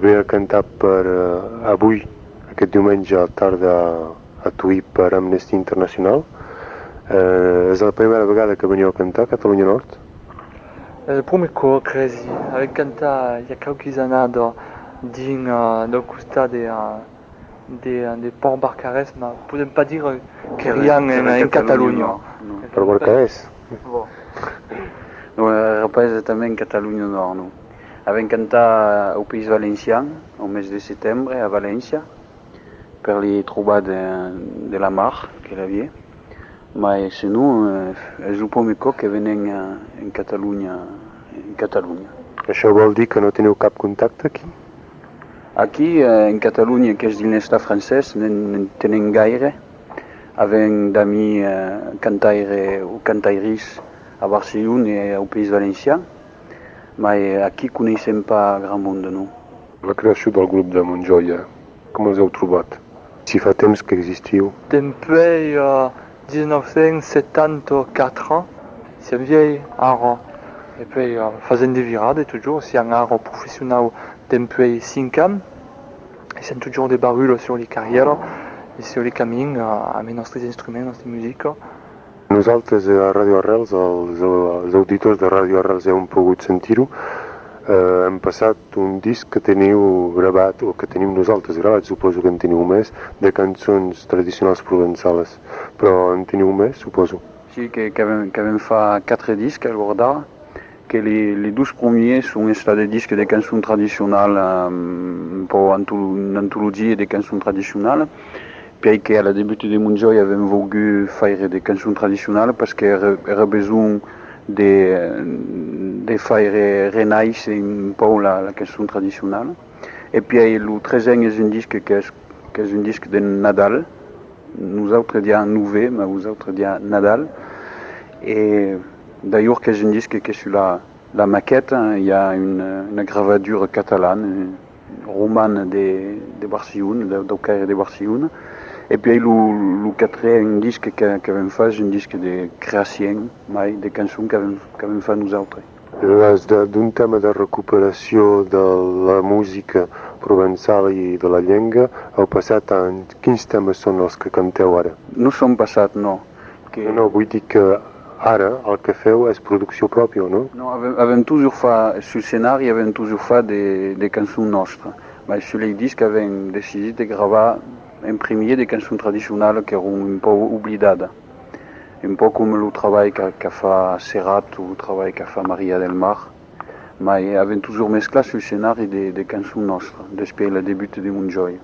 ve a cantar per avui, aquest diumenge a la tarda a Tuí per Amnesty International. És la primera vegada que veniu a cantar a Catalunya Nord? El primer cor, crezi. Avem cantat il y a quelques années del costat de Port Barcarès, ma podem pas dire que rien en Catalunya. Per Barcarès? No, rapaz, també en Catalunya Nord, no. Avem cantat au País Valencià, au mes de setembre, a València, per les trobades de la mar que l'havia. Ma se no, és el primer cop que venen en Catalunya. Això vol dir que no teniu cap contacte aquí? Aquí, en Catalunya, que és dins l'estat francès, no tenen gaire. Avem d'ami cantaire o cantairis a Barcelona i al País Valencià, ma aquí coneixem pas gran monde, no. La creació del grup de Montjoia, com els heu trobat? Si fa temps que existiu? Depuis 1974, c'est un vieil art. Et puis, faisant des virades, toujours, c'est un art professionnel depuis 5 ans. Et c'est toujours des barules sur les carrières et sur les camins amb els nostres instruments de música. Nosaltres a Ràdio Arrels, els auditors de Ràdio Arrels hem pogut sentir-ho. Hem passat un disc que teniu gravat, o que tenim nosaltres gravat, suposo que en teniu més, de cançons tradicionals provençales. Però en teniu més, suposo? Sí, que vam fer 4 disques al Gordà, que les 12 premiers són des disques de cançons tradicionals, un peu une antologie de cançons tradicionals. Puis que à la début de Montjoie avem volgut faire des cançons tradicionals parce que era besoin de faire renaître un peu la cançon tradicionale. Et puis le 13e és un disque que és un disque de Nadal. Nosaltres diem Nouvé, mais vosaltres diem Nadal. Et d'ailleurs que és un disque que sur la maquette, il y a une gravure catalane, romane de Barcelone, d'Aucaire de Barcelone. Et puis le 4e disque que vam fer és un disque de creació, de cançons que vam fer nosaltres. D'un tema de recuperació de la música provençal i de la llengua, heu passat a quins temes són els que canteu ara? No som passat, no. No, vull dir que ara el que feu és producció pròpia, no? No, avem toujours fet, sur l'escenari avem toujours fet de cançons nostres. Mais sur les disques avem decidit de gravar en premier des cançons tradicionals qui eren un peu oblidades. Un peu com el treball que fa Serrat o el treball que fa Maria del Mar. Mais avem toujours mesclat sur l'escenari de cançons nostres, després le début de Montjoie.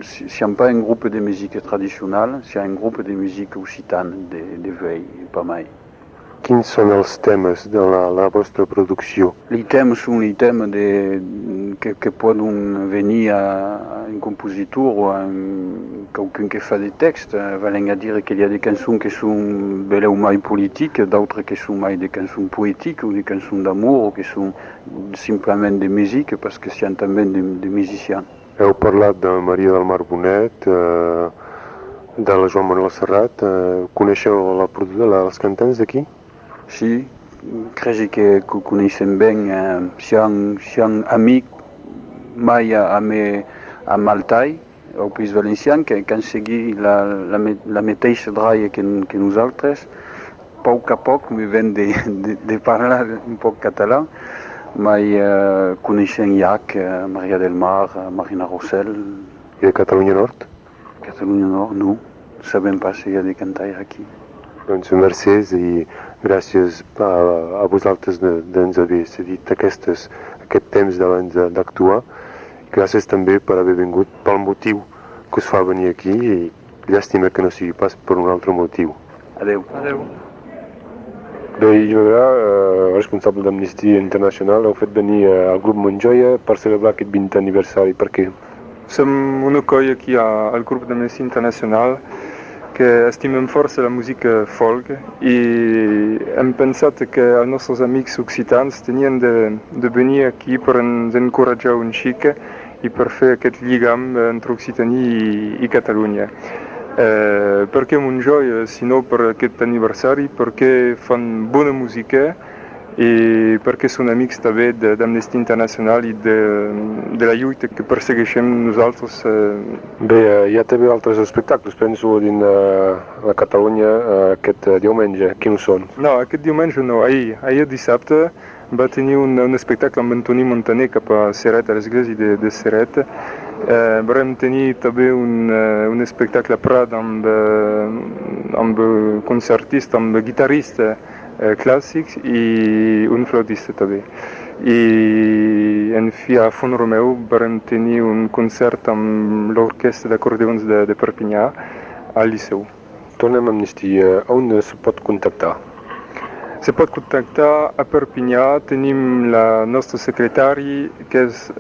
Siamo pas un groupe de musique traditionnelle, c'est un groupe de musique occitane, de vell, pas mai. Quins són els temes de la vostra producció? Les thèmes són les thèmes que poden venir a un compositor o a quelqu'un qui fa des textes. Valen a dire qu'il y a des cançons qui són beleu mai politiques, d'autres qui són mai des cançons poétiques ou des cançons d'amour, ou qui són simplement de musique parce que són també des musiciens. Heu parlat de Maria del Mar Bonet, de la Joan Manuel Serrat. Coneixeu les cantants d'aquí? Sí, crec que coneixem bé. Són amics mai a Maltai, al País Valencià, que han seguit la mateixa dralla que nosaltres. A poc mi ven de parlar un poc català, mai coneixem Iac, Maria del Mar, Marina Rossell. I de Catalunya Nord? Catalunya Nord, no. Sabem pas si hi ha de cantar aquí. Doncs mercès i gràcies a vosaltres d'ens haver cedit aquest temps d'abans d'actuar. Gràcies també per haver vingut pel motiu que us fa venir aquí i llàstima que no sigui pas per un altre motiu. Adeu. Adeu. Bé, jo, responsable d'Amnistia Internacional, heu fet venir al grup Montjoia per celebrar aquest 20è aniversari. Per què? Som una colla aquí al grup d'Amnistia Internacional que estimem força la música folk i hem pensat que els nostres amics occitans tenien de venir aquí per ens encoratjar un xic i per fer aquest lligam entre Occitania i Catalunya. Per què Montjoia, sinó per aquest aniversari? Perquè fan bona música, i perquè són amics també d'Amnistia Internacional i de la lluita que persegueixem nosaltres. Bé, hi ha també altres espectacles, penso, dins a Catalunya aquest diumenge. Quins són? No, aquest diumenge no, ahir dissabte va tenir un espectacle amb Antoni Montaner cap a Ceret, a l'església de Ceret. Vam tenir també un espectacle a Prat amb concertista, amb guitarrista clàssics i un flautista també. I a Font Romeu vam tenir un concert amb l'orquestra d'acordeons de Perpinyà al Liceu. Tornem a Amnistia. On es pot contactar? Se pot contactar a Perpinyà, tenim la nostra secretària, que és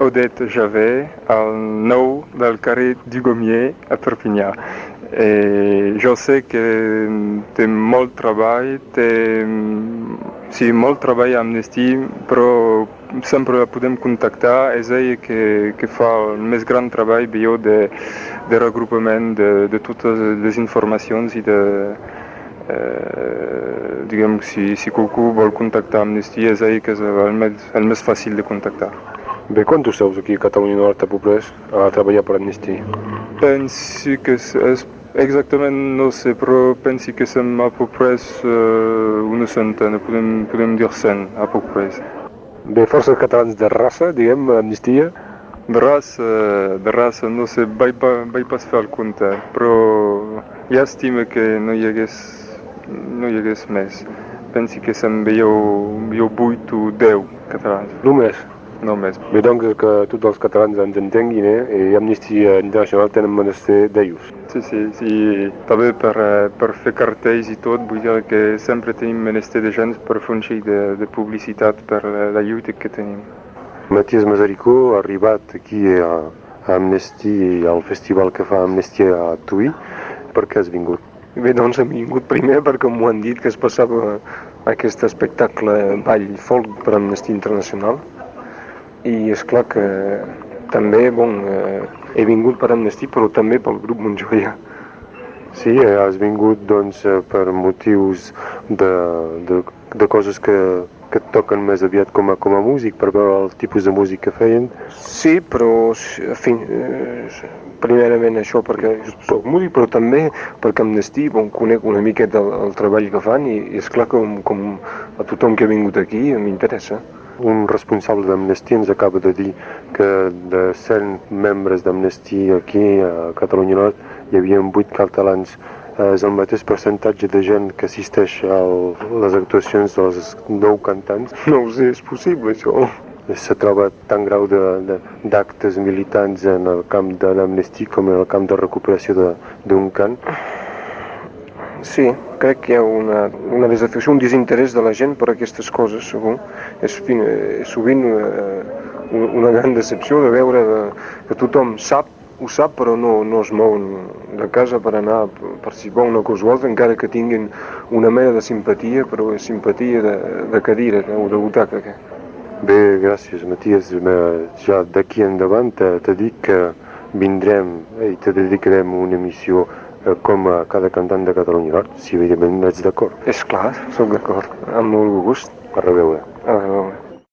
Odette Javet, al 9 del carrer du Gommier a Perpinyà. Jo sé que té molt treball, molt treball a Amnistia, però sempre la podem contactar. És ella que fa el més gran treball de regrupament de totes les informacions i diguem que si qualcú vol contactar Amnistia és ell que és el més fàcil de contactar. Bé, quantos sou aquí a Catalunya Nord a Poprès a treballar per Amnistia? Penso que exactament no sé, però penso que som a Poprès una centena, podem dir 100 a Poprès. Bé, força catalans de raça, diguem, Amnistia? De raça, no sé, vaig pas fer el compte, però llàstima que no hi hagués més. Penso que se'n veieu 8 o 10 catalans. Només? Només. Bé, doncs que tots els catalans ens entenguin, i Amnistia Internacional tenen menester d'ells. Sí, també per fer cartells i tot, vull dir que sempre tenim menester de gent per fer un xic de publicitat per la lluita que tenim. Matías Mazaricó ha arribat aquí a Amnistia i al festival que fa Amnistia a Tuí. Per què has vingut? Bé, doncs hem vingut primer perquè m'ho han dit que es passava aquest espectacle ball folk per Amnistia Internacional i és clar que també, he vingut per Amnistia però també pel grup Montjoia. Sí, has vingut doncs per motius de coses que et toquen més aviat com a músic, per veure el tipus de música que feien? Sí, però primerament això perquè soc músic, però també perquè Amnistia conec una miqueta el treball que fan i és clar que com a tothom que ha vingut aquí m'interessa. Un responsable d'Amnistia ens acaba de dir que de 100 membres d'Amnistia aquí a Catalunya Nord hi havia 8 catalans. És el mateix percentatge de gent que assisteix a les actuacions dels 9 cantants. No ho sé, és possible això. Se troba tan grau d'actes militants en el camp de l'Amnistia com en el camp de recuperació d'un cant. Sí, crec que hi ha una desafecció, un desinterès de la gent per aquestes coses, segur. És sovint una gran decepció de veure que tothom ho sap però no es mouen de casa per anar a participar en una cosa o altra, encara que tinguin una mena de simpatia, però és simpatia de cadira o de butaca. Bé, gràcies, Matías. Ja d'aquí endavant te dic que vindrem i te dedicarem una emissió com a cada cantant de Catalunya Nord, si evidentment ets d'acord. És clar, sóc d'acord, amb molt gust. A reveure. A reveure.